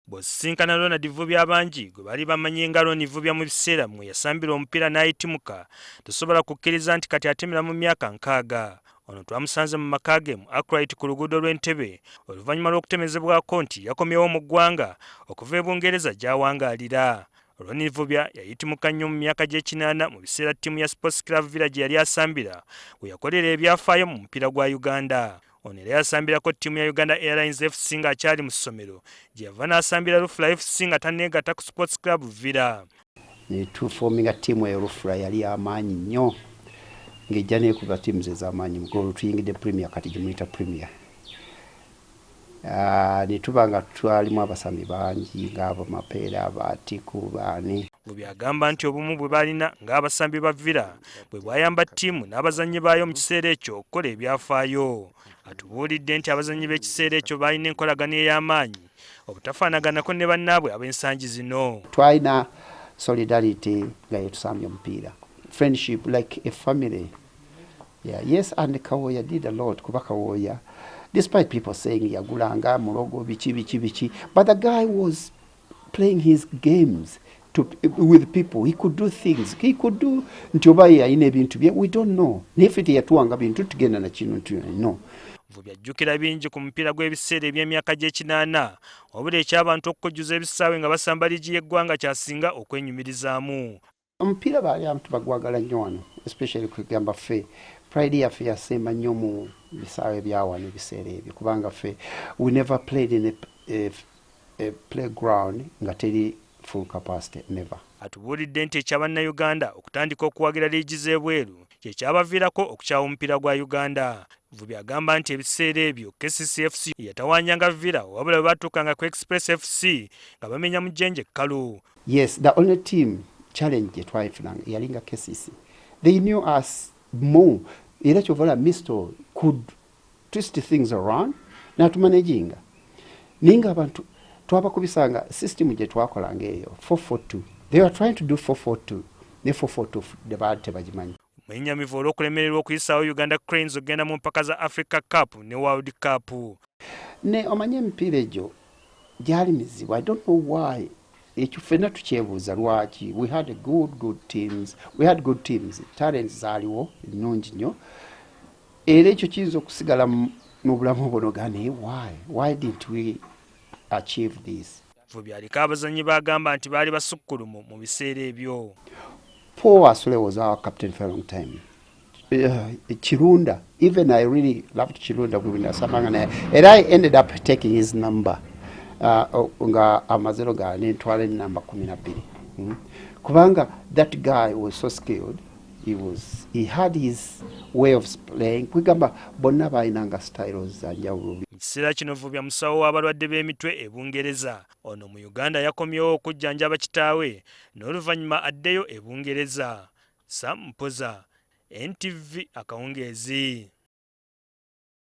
Bw'osisinkana Ronald Vubya abangi gwe bali bamanyi nga Ronald Vubya mu biseera mwe yasambira omupiira n'ayitimuka, tosobola kukkiriza nti kati atemera mu myaka 6. Ono twamusanze mu makage mu Akawungeezi ku luguudo lw'entebbe oluvannyuma lw'okutemezebwako nti yakomyewo mu ggwanga okuva e Bungereza gy'awangaalira. Ronald Vubya yayitimuka nnyo mu myaka gy'ekinaana mu biseera ttiimu ya Sports Club Villa gye yali asambira bwe yakolera ebyafaayo mu mupiira gwa Uganda. Ono era yasambirako ttiimu ya Uganda Airlines FC ng'akyali mu ssomero gye yava n'asambira Lufula FC nga tanneegatta ku Sports Club Villa. Ne tufominga ttiimu ya Lufula yali y'amaanyi nnyo ng'ejja n'ekuba ttiimu ze z'amaanyi mu golo tuyingidde Premier kati gimuyita Premier. Ne tuba nga twalimu abasambi bangi ng'abo Mapeera Atiku baani. Vubya agamba nti obumu bwe balina ng'abasambi ba Villa bwe bwayamba ttiimu n'abazannyi baayo mu kiseera ekyo okukola ebyafaayo. Atubuulidde nti abazannyi b'ekiseera ekyo balina enkolagana ey'amaanyi obutafaanaganako ne bannaabwe ab'ensangi zino. Twalina solidarity nga yetusambye omupiira, friendship like a family. Yes, and Kawoya did a lot kuba Kawoya, despite people saying yagulanga mulogo bichi, but the guy was playing his games with people. He could do things. He could do nti yalina ebintu bye, we don't know. Nifite yatuwanga bintu tugenda na kino no. Vubya ajjukira bingi ku mupiira gw'ebiseera eby'emyaka gy'ekinaana wabula eky'abantu okukujjuza ebisaawe nga basamba liigi y'eggwanga kyasinga okwenyumirizaamu. Omupiira baali abantu bagwagala nnyo wano, especially kugamba ffe. Pride yaffe yasemba nnyo mu bisaawe bya wano ebiseera ebyo kubanga ffe we never played in a playground nga teri full capacity, never. Atubuulidde nti eky'Abannayuganda okutandika okuwagira liigi z'ebweru kye kyabaviirako okukyawa omupiira gwa Uganda. Vubya agamba nti ebiseera ebyo KCCFC yatawaanyanga Villa wabula bwe batuukanga ku Express FC nga bamenya mu jjenje ekkalu. Yes, the only team challenge gye twayifunanga yalinga KCC. They knew us more. Era kyovala Misto could twist things around n'atumanaginga. Ninga abantu twabakubisanga system gye twakolanga eyo 442. They were trying to do 442. Ne 442 de baali tebagimanyi. Mwennyamivu olw'okulemererwa okuyisaawo Uganda Cranes ogenda mu mpaka za Africa Cup ne World Cup. Ne omanye emipiira egyo gyali mizibu. I don't know why. Ekyo ffenna tukyebuuza lwaki. We had good teams. We had good teams. Talents zaaliwo ennungi nnyo. Era ekyo kiyinza okusigala mu bulamu buno gane why didn't we achieve this? Vubya aliko abazannyi bagamba nti baali basukkulumu mu biseera ebyo. Paul Asule was our captain for a long time. Chirunda, even I really loved Chirunda. And I ended up taking his number. Nga amazero ga nentwale number 12. Kubanga that guy was so skilled. He had his way of playing. Kwigamba bonna bainanga styles za njawulo. Mu kiseera kino Vubya musawo w'abalwadde b'emitwe e Bungereza. Ono mu Uganda yakomyewo okujjanjaba kitaawe n'oluvannyuma addeyo e Bungereza. Sam Mpoza, NTV Akawungeezi.